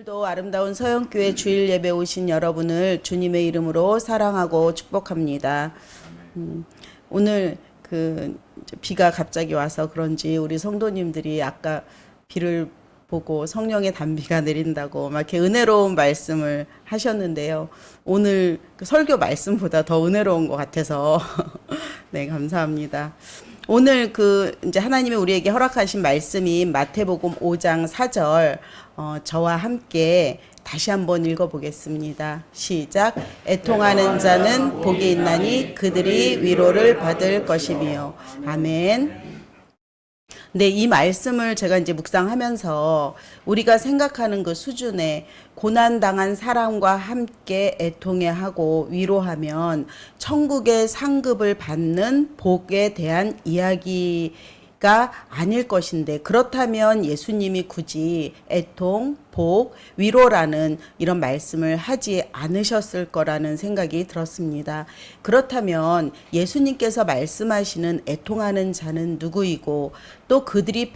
오늘도 아름다운 서영교회 주일 예배 오신 여러분을 주님의 이름으로 사랑하고 축복합니다. 오늘 비가 갑자기 와서 그런지 우리 성도님들이 아까 비를 보고 성령의 단비가 내린다고 막 이렇게 은혜로운 말씀을 하셨는데요. 오늘 그 설교 말씀보다 더 은혜로운 것 같아서 네, 감사합니다. 오늘 이제 하나님이 우리에게 허락하신 말씀이 마태복음 5장 4절, 저와 함께 다시 한번 읽어보겠습니다. 시작. 애통하는 자는 복이 있나니 그들이 위로를 받을 것이며. 아멘. 네, 이 말씀을 제가 이제 묵상하면서 우리가 생각하는 그 수준의 고난당한 사람과 함께 애통해하고 위로하면 천국의 상급을 받는 복에 대한 이야기가 아닐 것인데, 그렇다면 예수님이 굳이 애통, 복, 위로라는 이런 말씀을 하지 않으셨을 거라는 생각이 들었습니다. 그렇다면 예수님께서 말씀하시는 애통하는 자는 누구이고 또 그들이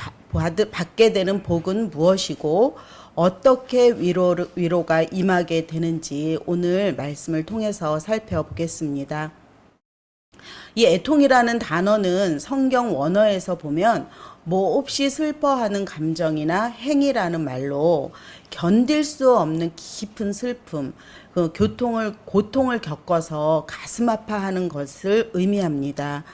받게 되는 복은 무엇이고 어떻게 위로가 임하게 되는지 오늘 말씀을 통해서 살펴보겠습니다. 이 애통이라는 단어는 성경 원어에서 보면 몹시 슬퍼하는 감정이나 행위라는 말로 견딜 수 없는 깊은 슬픔, 고통을 겪어서 가슴 아파하는 것을 의미합니다.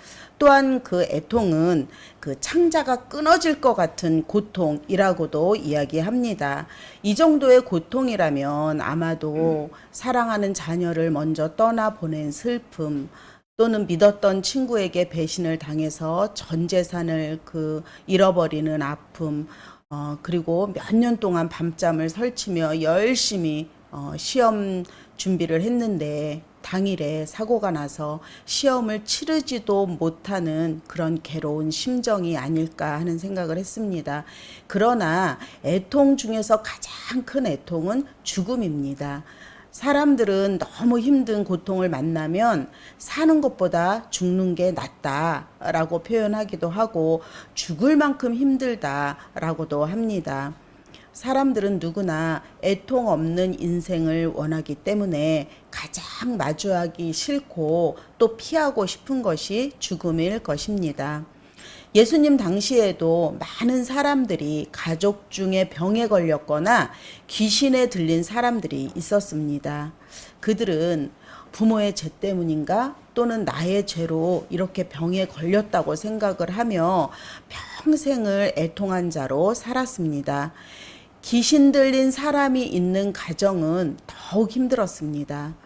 또한 그 애통은 그 창자가 끊어질 것 같은 고통이라고도 이야기합니다. 이 정도의 고통이라면 아마도 사랑하는 자녀를 먼저 떠나보낸 슬픔, 또는 믿었던 친구에게 배신을 당해서 전 재산을 잃어버리는 아픔, 그리고 몇 년 동안 밤잠을 설치며 열심히 시험 준비를 했는데 당일에 사고가 나서 시험을 치르지도 못하는 그런 괴로운 심정이 아닐까 하는 생각을 했습니다. 그러나 애통 중에서 가장 큰 애통은 죽음입니다. 사람들은 너무 힘든 고통을 만나면 사는 것보다 죽는 게 낫다라고 표현하기도 하고 죽을 만큼 힘들다라고도 합니다. 사람들은 누구나 애통 없는 인생을 원하기 때문에 가장 마주하기 싫고 또 피하고 싶은 것이 죽음일 것입니다. 예수님 당시에도 많은 사람들이 가족 중에 병에 걸렸거나 귀신에 들린 사람들이 있었습니다. 그들은 부모의 죄 때문인가 또는 나의 죄로 이렇게 병에 걸렸다고 생각을 하며 평생을 애통한 자로 살았습니다. 귀신 들린 사람이 있는 가정은 더욱 힘들었습니다.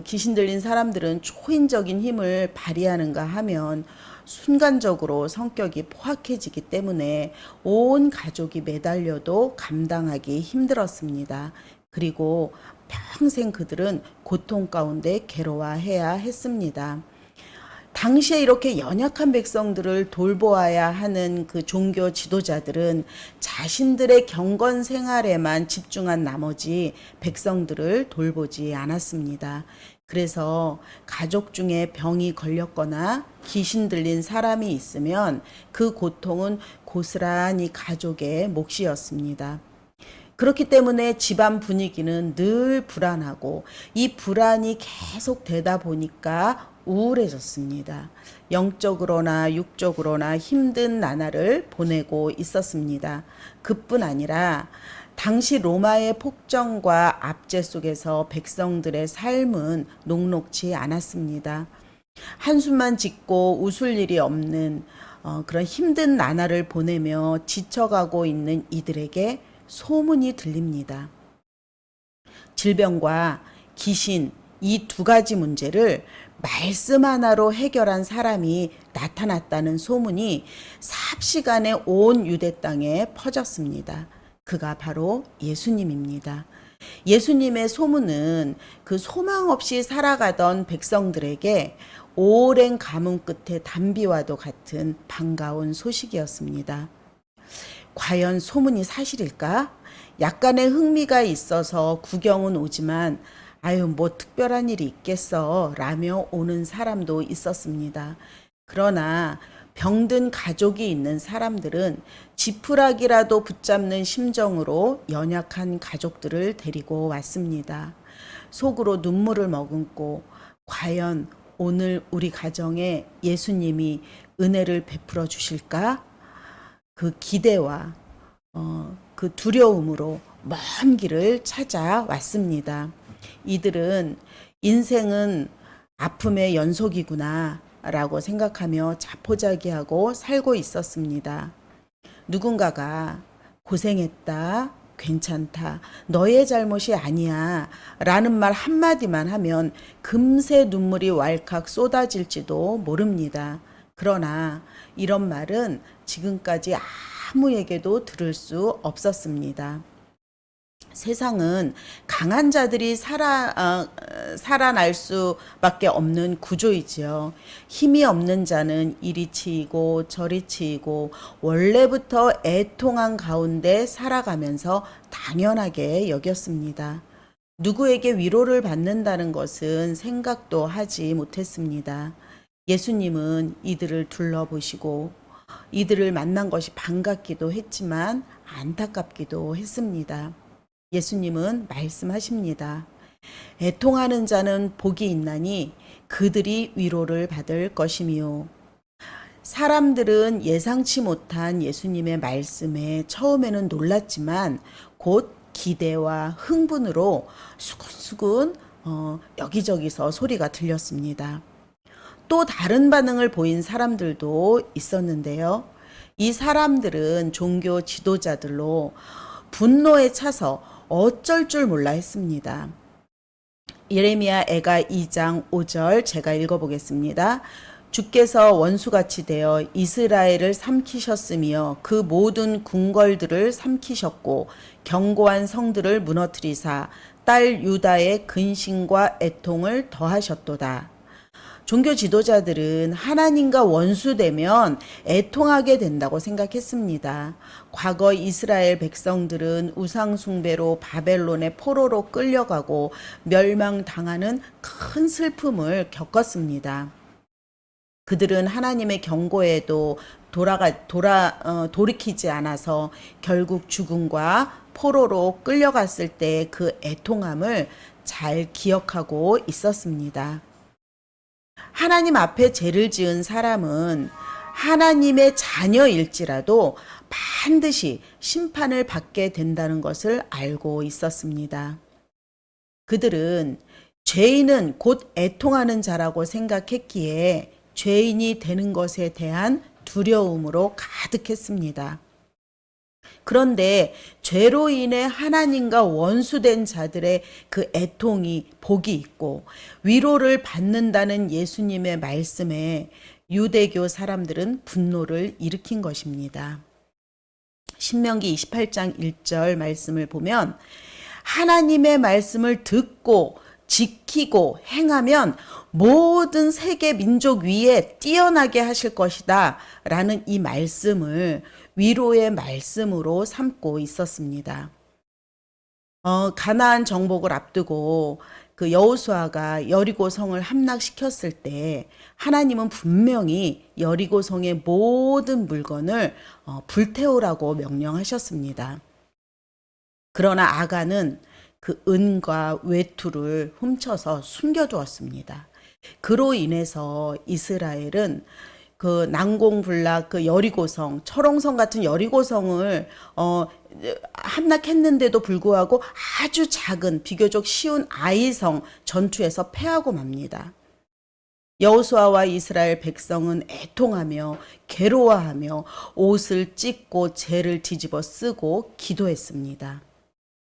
귀신 들린 사람들은 초인적인 힘을 발휘하는가 하면 순간적으로 성격이 포악해지기 때문에 온 가족이 매달려도 감당하기 힘들었습니다. 그리고 평생 그들은 고통 가운데 괴로워해야 했습니다. 당시에 이렇게 연약한 백성들을 돌보아야 하는 그 종교 지도자들은 자신들의 경건 생활에만 집중한 나머지 백성들을 돌보지 않았습니다. 그래서 가족 중에 병이 걸렸거나 귀신 들린 사람이 있으면 그 고통은 고스란히 가족의 몫이었습니다. 그렇기 때문에 집안 분위기는 늘 불안하고 이 불안이 계속 되다 보니까 우울해졌습니다. 영적으로나 육적으로나 힘든 나날을 보내고 있었습니다. 그뿐 아니라 당시 로마의 폭정과 압제 속에서 백성들의 삶은 녹록지 않았습니다. 한숨만 짓고 웃을 일이 없는 그런 힘든 나날을 보내며 지쳐가고 있는 이들에게 소문이 들립니다. 질병과 귀신, 이 두 가지 문제를 말씀 하나로 해결한 사람이 나타났다는 소문이 삽시간에 온 유대 땅에 퍼졌습니다. 그가 바로 예수님입니다. 예수님의 소문은 그 소망 없이 살아가던 백성들에게 오랜 가뭄 끝에 단비와도 같은 반가운 소식이었습니다. 과연 소문이 사실일까? 약간의 흥미가 있어서 구경은 오지만 뭐 특별한 일이 있겠어 라며 오는 사람도 있었습니다. 그러나 병든 가족이 있는 사람들은 지푸라기라도 붙잡는 심정으로 연약한 가족들을 데리고 왔습니다. 속으로 눈물을 머금고 과연 오늘 우리 가정에 예수님이 은혜를 베풀어 주실까? 그 기대와 그 두려움으로 먼 길을 찾아왔습니다. 이들은 인생은 아픔의 연속이구나 라고 생각하며 자포자기하고 살고 있었습니다. 누군가가 고생했다, 괜찮다, 너의 잘못이 아니야 라는 말 한마디만 하면 금세 눈물이 왈칵 쏟아질지도 모릅니다. 그러나 이런 말은 지금까지 아무에게도 들을 수 없었습니다. 세상은 강한 자들이 살아날 수밖에 없는 구조이지요. 힘이 없는 자는 이리 치이고 저리 치이고 원래부터 애통한 가운데 살아가면서 당연하게 여겼습니다. 누구에게 위로를 받는다는 것은 생각도 하지 못했습니다. 예수님은 이들을 둘러보시고 이들을 만난 것이 반갑기도 했지만 안타깝기도 했습니다. 예수님은 말씀하십니다. 애통하는 자는 복이 있나니 그들이 위로를 받을 것이미요. 사람들은 예상치 못한 예수님의 말씀에 처음에는 놀랐지만 곧 기대와 흥분으로 수근수근 여기저기서 소리가 들렸습니다. 또 다른 반응을 보인 사람들도 있었는데요. 이 사람들은 종교 지도자들로 분노에 차서 어쩔 줄 몰라 했습니다. 예레미야 애가 2장 5절 제가 읽어보겠습니다. 주께서 원수같이 되어 이스라엘을 삼키셨으며 그 모든 궁궐들을 삼키셨고 견고한 성들을 무너뜨리사 딸 유다의 근심과 애통을 더하셨도다. 종교 지도자들은 하나님과 원수되면 애통하게 된다고 생각했습니다. 과거 이스라엘 백성들은 우상숭배로 바벨론의 포로로 끌려가고 멸망당하는 큰 슬픔을 겪었습니다. 그들은 하나님의 경고에도 돌이키지 않아서 결국 죽음과 포로로 끌려갔을 때 그 애통함을 잘 기억하고 있었습니다. 하나님 앞에 죄를 지은 사람은 하나님의 자녀일지라도 반드시 심판을 받게 된다는 것을 알고 있었습니다. 그들은 죄인은 곧 애통하는 자라고 생각했기에 죄인이 되는 것에 대한 두려움으로 가득했습니다. 그런데 죄로 인해 하나님과 원수된 자들의 그 애통이 복이 있고 위로를 받는다는 예수님의 말씀에 유대교 사람들은 분노를 일으킨 것입니다. 신명기 28장 1절 말씀을 보면 하나님의 말씀을 듣고 지키고 행하면 모든 세계 민족 위에 뛰어나게 하실 것이다 라는 이 말씀을 위로의 말씀으로 삼고 있었습니다. 가나안 정복을 앞두고 그 여호수아가 여리고 성을 함락시켰을 때 하나님은 분명히 여리고 성의 모든 물건을 불태우라고 명령하셨습니다. 그러나 아간은 그 은과 외투를 훔쳐서 숨겨두었습니다. 그로 인해서 이스라엘은 그 난공불락 그 여리고성, 철옹성 같은 여리고성을 함락했는데도 불구하고 아주 작은 비교적 쉬운 아이성 전투에서 패하고 맙니다. 여호수아와 이스라엘 백성은 애통하며 괴로워하며 옷을 찢고 재를 뒤집어 쓰고 기도했습니다.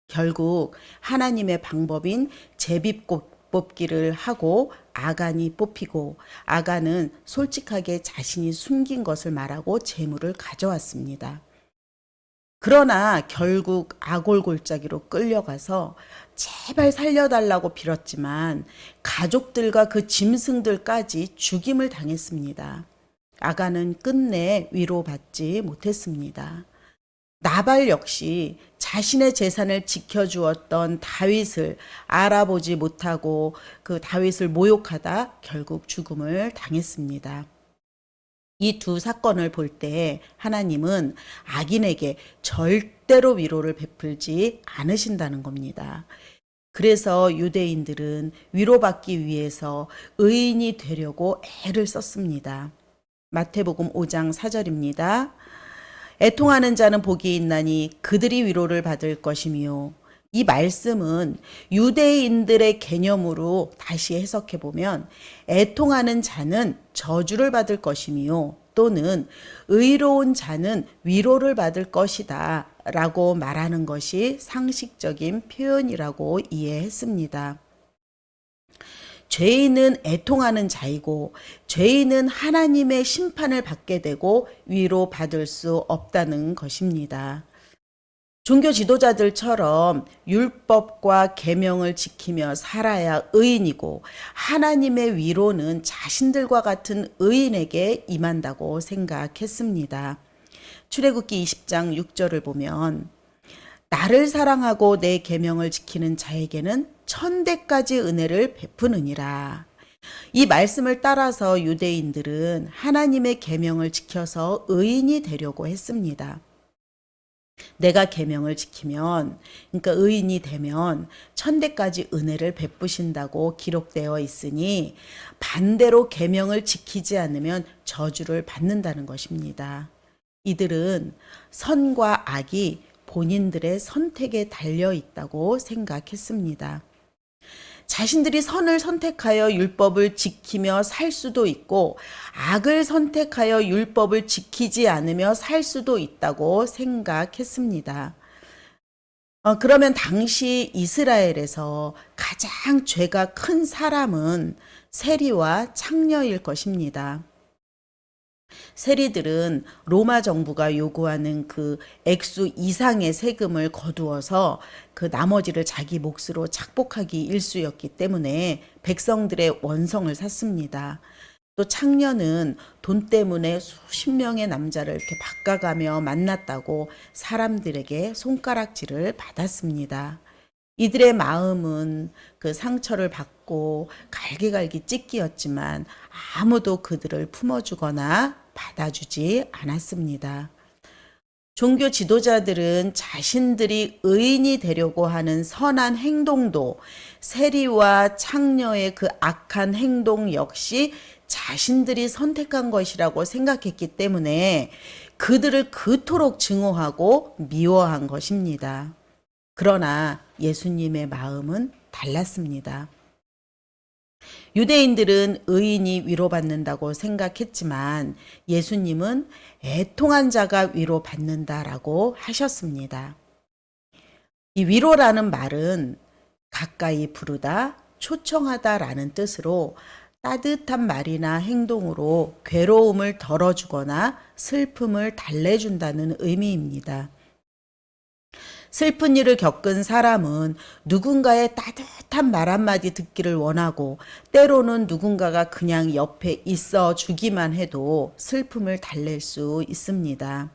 결국 하나님의 방법인 제비 뽑기를 하고 아간이 뽑히고 아간은 솔직하게 자신이 숨긴 것을 말하고 재물을 가져왔습니다. 그러나 결국 아골골짜기로 끌려가서 제발 살려달라고 빌었지만 가족들과 그 짐승들까지 죽임을 당했습니다. 아간은 끝내 위로받지 못했습니다. 나발 역시 자신의 재산을 지켜주었던 다윗을 알아보지 못하고 그 다윗을 모욕하다 결국 죽음을 당했습니다. 이 두 사건을 볼 때 하나님은 악인에게 절대로 위로를 베풀지 않으신다는 겁니다. 그래서 유대인들은 위로받기 위해서 의인이 되려고 애를 썼습니다. 마태복음 5장 4절입니다. 애통하는 자는 복이 있나니 그들이 위로를 받을 것이며, 이 말씀은 유대인들의 개념으로 다시 해석해 보면 애통하는 자는 저주를 받을 것이며 또는 의로운 자는 위로를 받을 것이다 라고 말하는 것이 상식적인 표현이라고 이해했습니다. 죄인은 애통하는 자이고 죄인은 하나님의 심판을 받게 되고 위로받을 수 없다는 것입니다. 종교 지도자들처럼 율법과 계명을 지키며 살아야 의인이고 하나님의 위로는 자신들과 같은 의인에게 임한다고 생각했습니다. 출애굽기 20장 6절을 보면 나를 사랑하고 내 계명을 지키는 자에게는 천대까지 은혜를 베푸느니라. 이 말씀을 따라서 유대인들은 하나님의 계명을 지켜서 의인이 되려고 했습니다. 내가 계명을 지키면, 그러니까 의인이 되면 천대까지 은혜를 베푸신다고 기록되어 있으니 반대로 계명을 지키지 않으면 저주를 받는다는 것입니다. 이들은 선과 악이 본인들의 선택에 달려 있다고 생각했습니다. 자신들이 선을 선택하여 율법을 지키며 살 수도 있고 악을 선택하여 율법을 지키지 않으며 살 수도 있다고 생각했습니다. 그러면 당시 이스라엘에서 가장 죄가 큰 사람은 세리와 창녀일 것입니다. 세리들은 로마 정부가 요구하는 그 액수 이상의 세금을 거두어서 그 나머지를 자기 몫으로 착복하기 일쑤였기 때문에 백성들의 원성을 샀습니다. 또 창녀는 돈 때문에 수십 명의 남자를 이렇게 바꿔가며 만났다고 사람들에게 손가락질을 받았습니다. 이들의 마음은 그 상처를 받고 갈기갈기 찢기였지만 아무도 그들을 품어주거나 받아주지 않았습니다. 종교 지도자들은 자신들이 의인이 되려고 하는 선한 행동도 세리와 창녀의 그 악한 행동 역시 자신들이 선택한 것이라고 생각했기 때문에 그들을 그토록 증오하고 미워한 것입니다. 그러나 예수님의 마음은 달랐습니다. 유대인들은 의인이 위로받는다고 생각했지만 예수님은 애통한 자가 위로받는다라고 하셨습니다. 이 위로라는 말은 가까이 부르다, 초청하다라는 뜻으로 따뜻한 말이나 행동으로 괴로움을 덜어주거나 슬픔을 달래준다는 의미입니다. 슬픈 일을 겪은 사람은 누군가의 따뜻한 말 한마디 듣기를 원하고 때로는 누군가가 그냥 옆에 있어 주기만 해도 슬픔을 달랠 수 있습니다.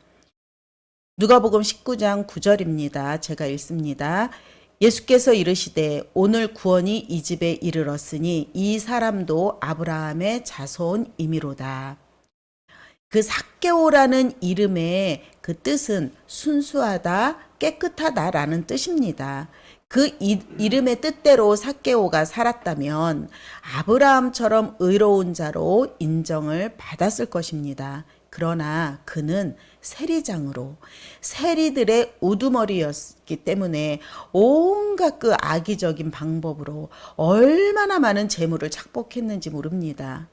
누가복음 19장 9절입니다. 제가 읽습니다. 예수께서 이르시되 오늘 구원이 이 집에 이르렀으니 이 사람도 아브라함의 자손이미로다. 그 삭개오라는 이름의 그 뜻은 순수하다, 깨끗하다라는 뜻입니다. 그 이름의 뜻대로 삭개오가 살았다면 아브라함처럼 의로운 자로 인정을 받았을 것입니다. 그러나 그는 세리장으로 세리들의 우두머리였기 때문에 온갖 그 악의적인 방법으로 얼마나 많은 재물을 착복했는지 모릅니다.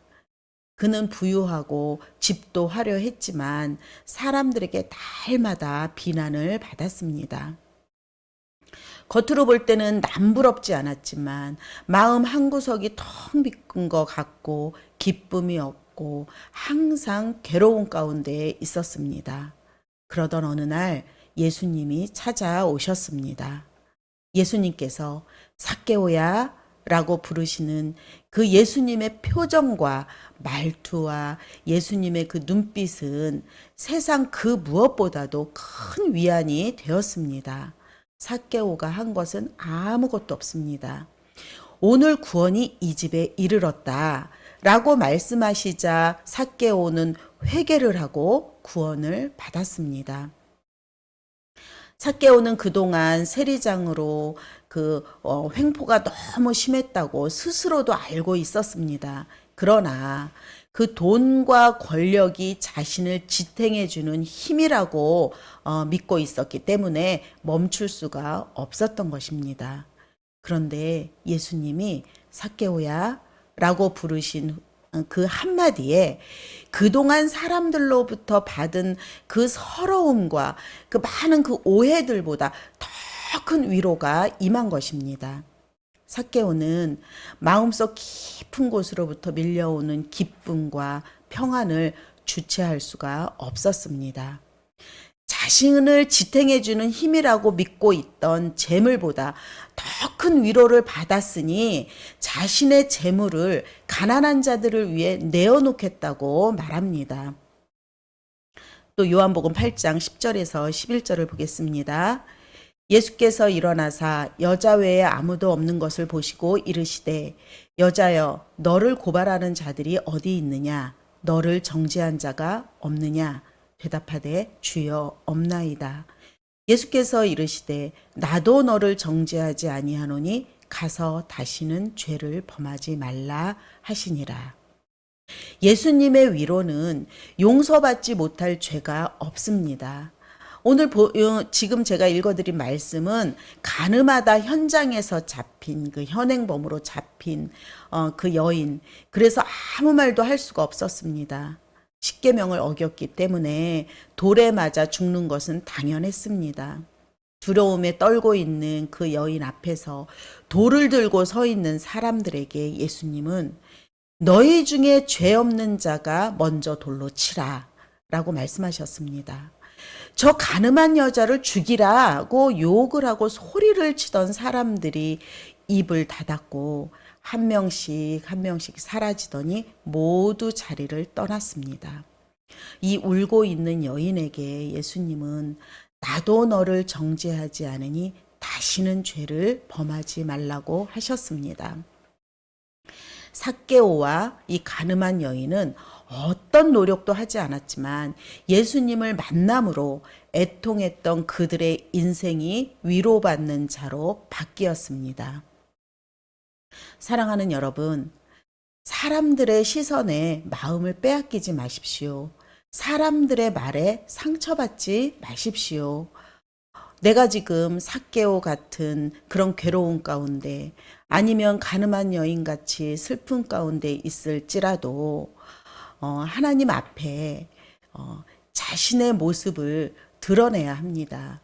그는 부유하고 집도 화려했지만 사람들에게 날마다 비난을 받았습니다. 겉으로 볼 때는 남부럽지 않았지만 마음 한구석이 텅 빈 것 같고 기쁨이 없고 항상 괴로운 가운데 있었습니다. 그러던 어느 날 예수님이 찾아오셨습니다. 예수님께서 삭개오야 라고 부르시는 그 예수님의 표정과 말투와 예수님의 그 눈빛은 세상 그 무엇보다도 큰 위안이 되었습니다. 삭개오가 한 것은 아무것도 없습니다. 오늘 구원이 이 집에 이르렀다 라고 말씀하시자 삭개오는 회개를 하고 구원을 받았습니다. 삭개오는 그동안 세리장으로 횡포가 너무 심했다고 스스로도 알고 있었습니다. 그러나 그 돈과 권력이 자신을 지탱해주는 힘이라고 믿고 있었기 때문에 멈출 수가 없었던 것입니다. 그런데 예수님이 삭개오야 라고 부르신 그 한마디에 그동안 사람들로부터 받은 그 서러움과 그 많은 그 오해들보다 더 큰 위로가 임한 것입니다. 삭개오는 마음속 깊은 곳으로부터 밀려오는 기쁨과 평안을 주체할 수가 없었습니다. 자신을 지탱해주는 힘이라고 믿고 있던 재물보다 더 큰 위로를 받았으니 자신의 재물을 가난한 자들을 위해 내어놓겠다고 말합니다. 또 요한복음 8장 10절에서 11절을 보겠습니다. 예수께서 일어나사 여자 외에 아무도 없는 것을 보시고 이르시되 여자여 너를 고발하는 자들이 어디 있느냐 너를 정죄한 자가 없느냐 대답하되 주여 없나이다. 예수께서 이르시되 나도 너를 정죄하지 아니하노니 가서 다시는 죄를 범하지 말라 하시니라. 예수님의 위로는 용서받지 못할 죄가 없습니다. 오늘 지금 제가 읽어드린 말씀은 가늠하다 현장에서 잡힌 그 현행범으로 잡힌 그 여인, 그래서 아무 말도 할 수가 없었습니다. 십계명을 어겼기 때문에 돌에 맞아 죽는 것은 당연했습니다. 두려움에 떨고 있는 그 여인 앞에서 돌을 들고 서 있는 사람들에게 예수님은 너희 중에 죄 없는 자가 먼저 돌로 치라 라고 말씀하셨습니다. 저 가늠한 여자를 죽이라고 욕을 하고 소리를 치던 사람들이 입을 닫았고 한 명씩 사라지더니 모두 자리를 떠났습니다. 이 울고 있는 여인에게 예수님은 나도 너를 정죄하지 않으니 다시는 죄를 범하지 말라고 하셨습니다. 삭개오와 이 가늠한 여인은 어떤 노력도 하지 않았지만 예수님을 만남으로 애통했던 그들의 인생이 위로받는 자로 바뀌었습니다. 사랑하는 여러분, 사람들의 시선에 마음을 빼앗기지 마십시오. 사람들의 말에 상처받지 마십시오. 내가 지금 삭개오 같은 그런 괴로운 가운데 아니면 가늠한 여인같이 슬픈 가운데 있을지라도 하나님 앞에 자신의 모습을 드러내야 합니다.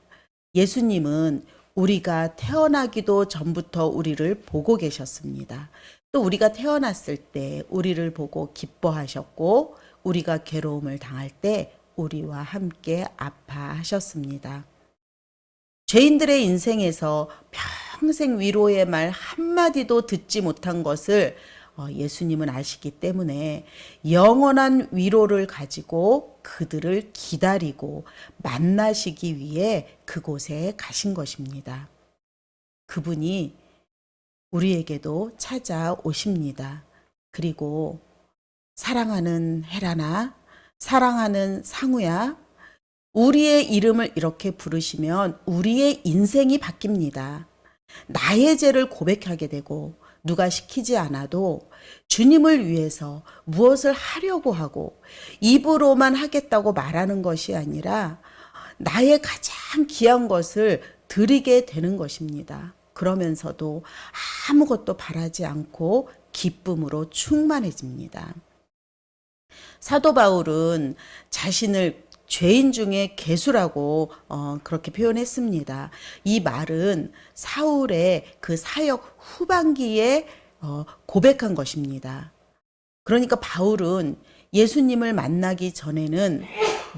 예수님은 우리가 태어나기도 전부터 우리를 보고 계셨습니다. 또 우리가 태어났을 때 우리를 보고 기뻐하셨고 우리가 괴로움을 당할 때 우리와 함께 아파하셨습니다. 죄인들의 인생에서 평생 위로의 말 한마디도 듣지 못한 것을 예수님은 아시기 때문에 영원한 위로를 가지고 그들을 기다리고 만나시기 위해 그곳에 가신 것입니다. 그분이 우리에게도 찾아오십니다. 그리고 사랑하는 헤라나, 사랑하는 상우야, 우리의 이름을 이렇게 부르시면 우리의 인생이 바뀝니다. 나의 죄를 고백하게 되고 누가 시키지 않아도 주님을 위해서 무엇을 하려고 하고 입으로만 하겠다고 말하는 것이 아니라 나의 가장 귀한 것을 드리게 되는 것입니다. 그러면서도 아무것도 바라지 않고 기쁨으로 충만해집니다. 사도 바울은 자신을 죄인 중에 괴수라고 그렇게 표현했습니다. 이 말은 사울의 그 사역 후반기에 고백한 것입니다. 그러니까 바울은 예수님을 만나기 전에는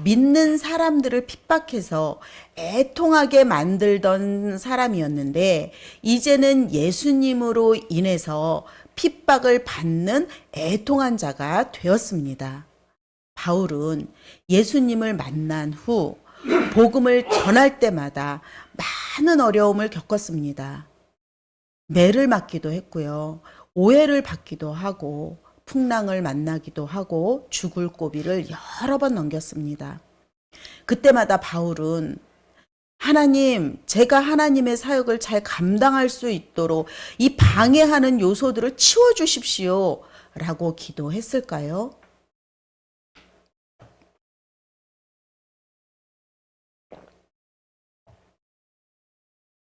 믿는 사람들을 핍박해서 애통하게 만들던 사람이었는데 이제는 예수님으로 인해서 핍박을 받는 애통한 자가 되었습니다. 바울은 예수님을 만난 후 복음을 전할 때마다 많은 어려움을 겪었습니다. 매를 맞기도 했고요. 오해를 받기도 하고 풍랑을 만나기도 하고 죽을 고비를 여러 번 넘겼습니다. 그때마다 바울은 하나님, 제가 하나님의 사역을 잘 감당할 수 있도록 이 방해하는 요소들을 치워주십시오 라고 기도했을까요?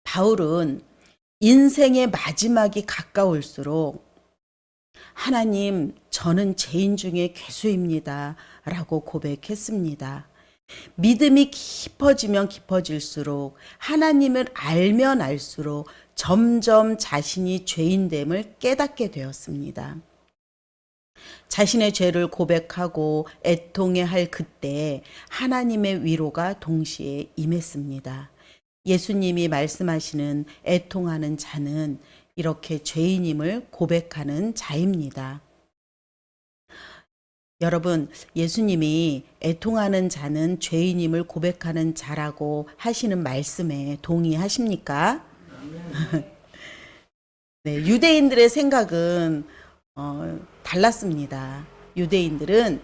바울은 인생의 마지막이 가까울수록 하나님, 저는 죄인 중에 괴수입니다 라고 고백했습니다. 믿음이 깊어지면 깊어질수록 하나님을 알면 알수록 점점 자신이 죄인됨을 깨닫게 되었습니다. 자신의 죄를 고백하고 애통해 할 그때 하나님의 위로가 동시에 임했습니다. 예수님이 말씀하시는 애통하는 자는 이렇게 죄인임을 고백하는 자입니다. 여러분, 예수님이 애통하는 자는 죄인임을 고백하는 자라고 하시는 말씀에 동의하십니까? 네, 유대인들의 생각은 달랐습니다. 유대인들은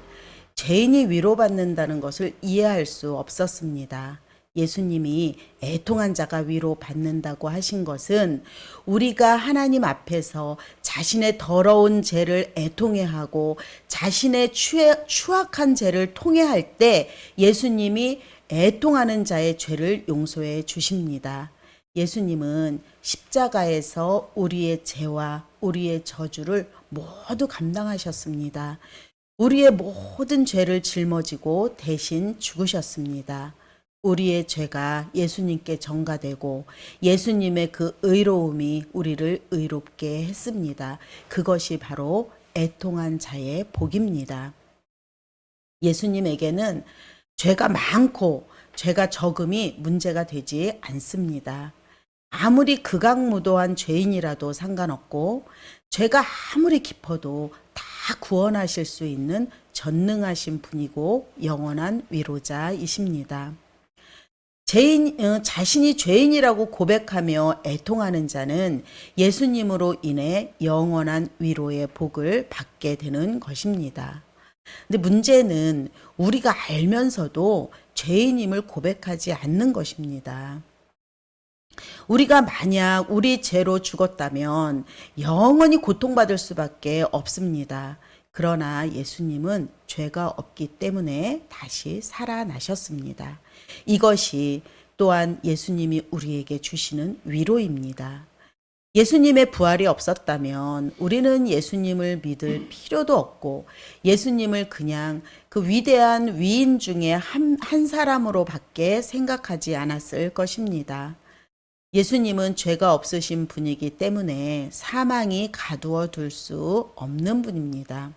죄인이 위로받는다는 것을 이해할 수 없었습니다. 예수님이 애통한 자가 위로받는다고 하신 것은 우리가 하나님 앞에서 자신의 더러운 죄를 애통해하고 자신의 추악한 죄를 통회할 때 예수님이 애통하는 자의 죄를 용서해 주십니다. 예수님은 십자가에서 우리의 죄와 우리의 저주를 모두 감당하셨습니다. 우리의 모든 죄를 짊어지고 대신 죽으셨습니다. 우리의 죄가 예수님께 전가되고 예수님의 그 의로움이 우리를 의롭게 했습니다. 그것이 바로 애통한 자의 복입니다. 예수님에게는 죄가 많고 죄가 적음이 문제가 되지 않습니다. 아무리 극악무도한 죄인이라도 상관없고 죄가 아무리 깊어도 다 구원하실 수 있는 전능하신 분이고 영원한 위로자이십니다. 자신이 죄인이라고 고백하며 애통하는 자는 예수님으로 인해 영원한 위로의 복을 받게 되는 것입니다. 근데 문제는 우리가 알면서도 죄인임을 고백하지 않는 것입니다. 우리가 만약 우리 죄로 죽었다면 영원히 고통받을 수밖에 없습니다. 그러나 예수님은 죄가 없기 때문에 다시 살아나셨습니다. 이것이 또한 예수님이 우리에게 주시는 위로입니다. 예수님의 부활이 없었다면 우리는 예수님을 믿을 필요도 없고 예수님을 그냥 그 위대한 위인 중에 한 사람으로 밖에 생각하지 않았을 것입니다. 예수님은 죄가 없으신 분이기 때문에 사망이 가두어 둘 수 없는 분입니다.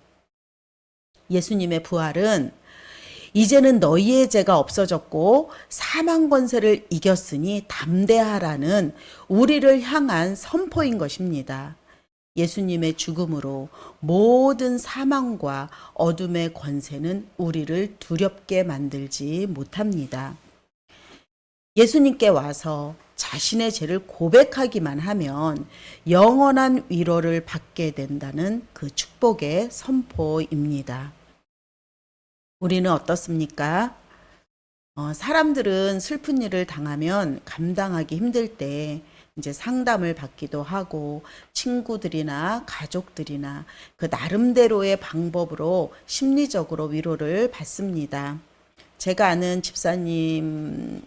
예수님의 부활은 이제는 너희의 죄가 없어졌고 사망 권세를 이겼으니 담대하라는 우리를 향한 선포인 것입니다. 예수님의 죽음으로 모든 사망과 어둠의 권세는 우리를 두렵게 만들지 못합니다. 예수님께 와서 자신의 죄를 고백하기만 하면 영원한 위로를 받게 된다는 그 축복의 선포입니다. 우리는 어떻습니까? 사람들은 슬픈 일을 당하면 감당하기 힘들 때 이제 상담을 받기도 하고 친구들이나 가족들이나 그 나름대로의 방법으로 심리적으로 위로를 받습니다. 제가 아는 집사님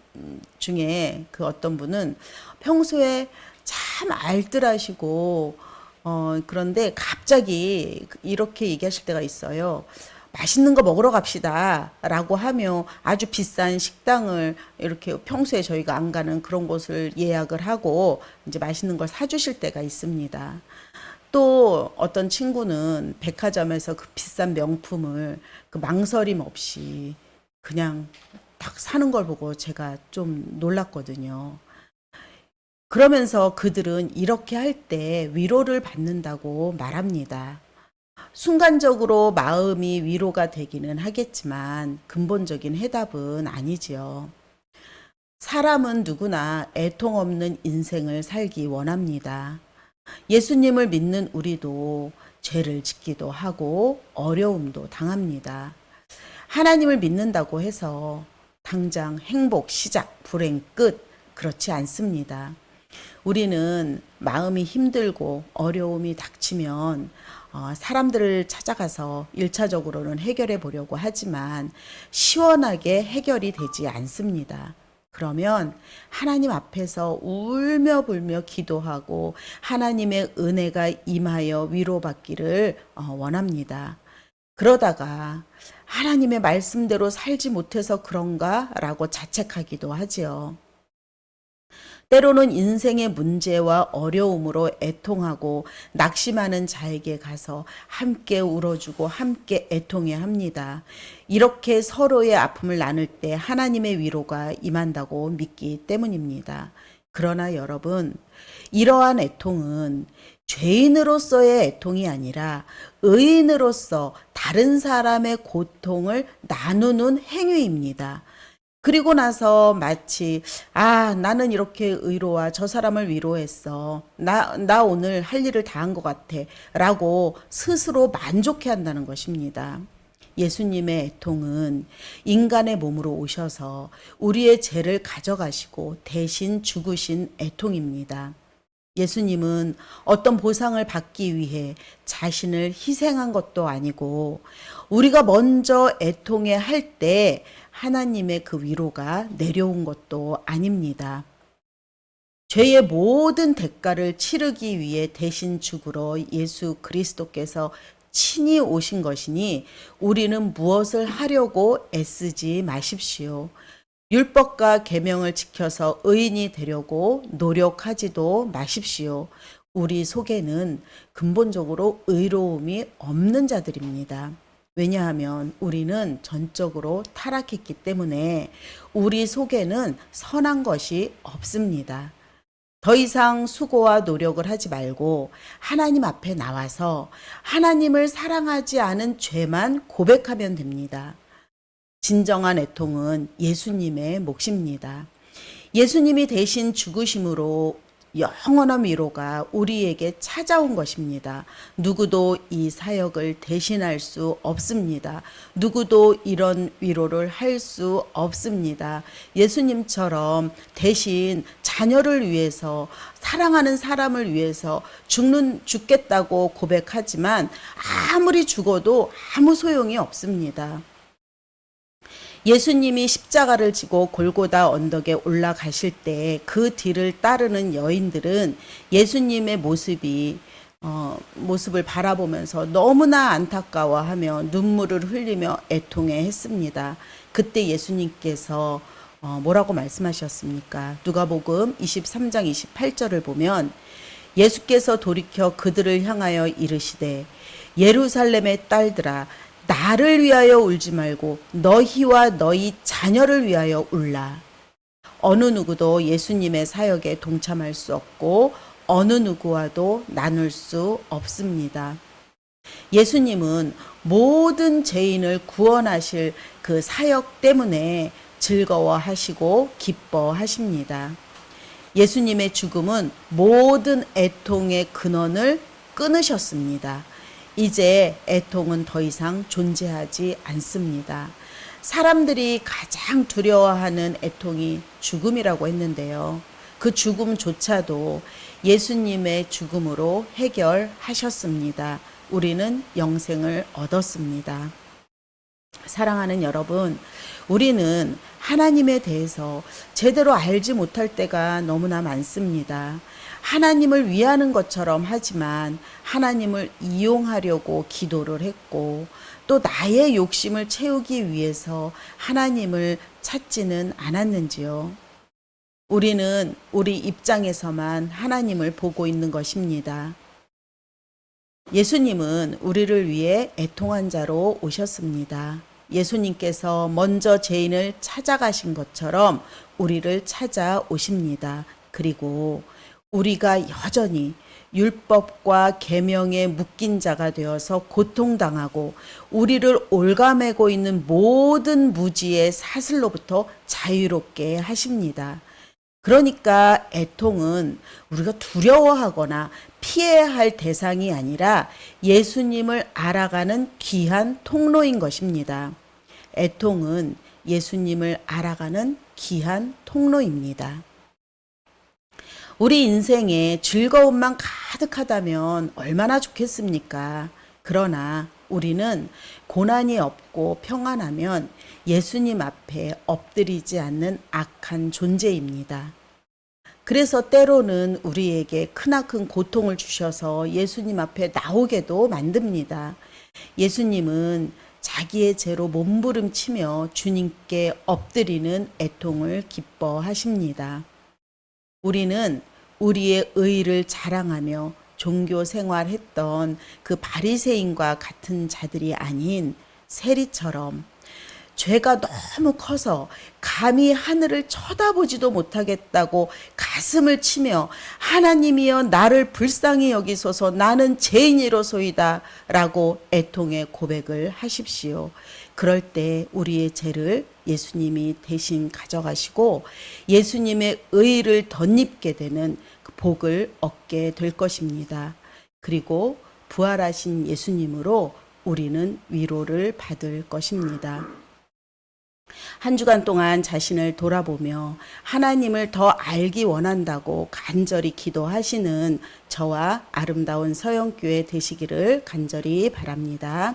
중에 그 어떤 분은 평소에 참 알뜰하시고 그런데 갑자기 이렇게 얘기하실 때가 있어요. 맛있는 거 먹으러 갑시다 라고 하며 아주 비싼 식당을 이렇게 평소에 저희가 안 가는 그런 곳을 예약을 하고 이제 맛있는 걸 사주실 때가 있습니다. 또 어떤 친구는 백화점에서 그 비싼 명품을 그 망설임 없이 그냥 딱 사는 걸 보고 제가 좀 놀랐거든요. 그러면서 그들은 이렇게 할 때 위로를 받는다고 말합니다. 순간적으로 마음이 위로가 되기는 하겠지만 근본적인 해답은 아니지요. 사람은 누구나 애통 없는 인생을 살기 원합니다. 예수님을 믿는 우리도 죄를 짓기도 하고 어려움도 당합니다. 하나님을 믿는다고 해서 당장 행복 시작, 불행 끝, 그렇지 않습니다. 우리는 마음이 힘들고 어려움이 닥치면 사람들을 찾아가서 1차적으로는 해결해 보려고 하지만 시원하게 해결이 되지 않습니다. 그러면 하나님 앞에서 울며 불며 기도하고 하나님의 은혜가 임하여 위로받기를 원합니다. 그러다가 하나님의 말씀대로 살지 못해서 그런가? 라고 자책하기도 하지요. 때로는 인생의 문제와 어려움으로 애통하고 낙심하는 자에게 가서 함께 울어주고 함께 애통해야 합니다. 이렇게 서로의 아픔을 나눌 때 하나님의 위로가 임한다고 믿기 때문입니다. 그러나 여러분, 이러한 애통은 죄인으로서의 애통이 아니라 의인으로서 다른 사람의 고통을 나누는 행위입니다. 그리고 나서 마치 나는 이렇게 의로와 저 사람을 위로했어. 나 오늘 할 일을 다 한 것 같아. 라고 스스로 만족해 한다는 것입니다. 예수님의 애통은 인간의 몸으로 오셔서 우리의 죄를 가져가시고 대신 죽으신 애통입니다. 예수님은 어떤 보상을 받기 위해 자신을 희생한 것도 아니고 우리가 먼저 애통해 할 때 하나님의 그 위로가 내려온 것도 아닙니다. 죄의 모든 대가를 치르기 위해 대신 죽으러 예수 그리스도께서 친히 오신 것이니 우리는 무엇을 하려고 애쓰지 마십시오. 율법과 계명을 지켜서 의인이 되려고 노력하지도 마십시오. 우리 속에는 근본적으로 의로움이 없는 자들입니다. 왜냐하면 우리는 전적으로 타락했기 때문에 우리 속에는 선한 것이 없습니다. 더 이상 수고와 노력을 하지 말고 하나님 앞에 나와서 하나님을 사랑하지 않은 죄만 고백하면 됩니다. 진정한 애통은 예수님의 몫입니다. 예수님이 대신 죽으심으로 영원한 위로가 우리에게 찾아온 것입니다. 누구도 이 사역을 대신할 수 없습니다. 누구도 이런 위로를 할 수 없습니다. 예수님처럼 대신 자녀를 위해서 사랑하는 사람을 위해서 죽겠다고 고백하지만 아무리 죽어도 아무 소용이 없습니다. 예수님이 십자가를 지고 골고다 언덕에 올라가실 때 그 뒤를 따르는 여인들은 예수님의 모습을 바라보면서 너무나 안타까워하며 눈물을 흘리며 애통해 했습니다. 그때 예수님께서 뭐라고 말씀하셨습니까? 누가복음 23장 28절을 보면 예수께서 돌이켜 그들을 향하여 이르시되 예루살렘의 딸들아 나를 위하여 울지 말고 너희와 너희 자녀를 위하여 울라. 어느 누구도 예수님의 사역에 동참할 수 없고 어느 누구와도 나눌 수 없습니다. 예수님은 모든 죄인을 구원하실 그 사역 때문에 즐거워하시고 기뻐하십니다. 예수님의 죽음은 모든 애통의 근원을 끊으셨습니다. 이제 애통은 더 이상 존재하지 않습니다. 사람들이 가장 두려워하는 애통이 죽음이라고 했는데요. 그 죽음조차도 예수님의 죽음으로 해결하셨습니다. 우리는 영생을 얻었습니다. 사랑하는 여러분, 우리는 하나님에 대해서 제대로 알지 못할 때가 너무나 많습니다. 하나님을 위하는 것처럼 하지만 하나님을 이용하려고 기도를 했고 또 나의 욕심을 채우기 위해서 하나님을 찾지는 않았는지요. 우리는 우리 입장에서만 하나님을 보고 있는 것입니다. 예수님은 우리를 위해 애통한 자로 오셨습니다. 예수님께서 먼저 죄인을 찾아가신 것처럼 우리를 찾아오십니다. 그리고 우리가 여전히 율법과 계명에 묶인 자가 되어서 고통당하고 우리를 올가매고 있는 모든 무지의 사슬로부터 자유롭게 하십니다. 그러니까 애통은 우리가 두려워하거나 피해야 할 대상이 아니라 예수님을 알아가는 귀한 통로인 것입니다. 애통은 예수님을 알아가는 귀한 통로입니다. 우리 인생에 즐거움만 가득하다면 얼마나 좋겠습니까? 그러나 우리는 고난이 없고 평안하면 예수님 앞에 엎드리지 않는 악한 존재입니다. 그래서 때로는 우리에게 크나큰 고통을 주셔서 예수님 앞에 나오게도 만듭니다. 예수님은 자기의 죄로 몸부림치며 주님께 엎드리는 애통을 기뻐하십니다. 우리는 우리의 의를 자랑하며 종교 생활했던 그 바리새인과 같은 자들이 아닌 세리처럼 죄가 너무 커서 감히 하늘을 쳐다보지도 못하겠다고 가슴을 치며 하나님이여 나를 불쌍히 여기소서 나는 죄인이로소이다 라고 애통의 고백을 하십시오. 그럴 때 우리의 죄를 예수님이 대신 가져가시고 예수님의 의를 덧입게 되는 그 복을 얻게 될 것입니다. 그리고 부활하신 예수님으로 우리는 위로를 받을 것입니다. 한 주간 동안 자신을 돌아보며 하나님을 더 알기 원한다고 간절히 기도하시는 저와 아름다운 서영교회 되시기를 간절히 바랍니다.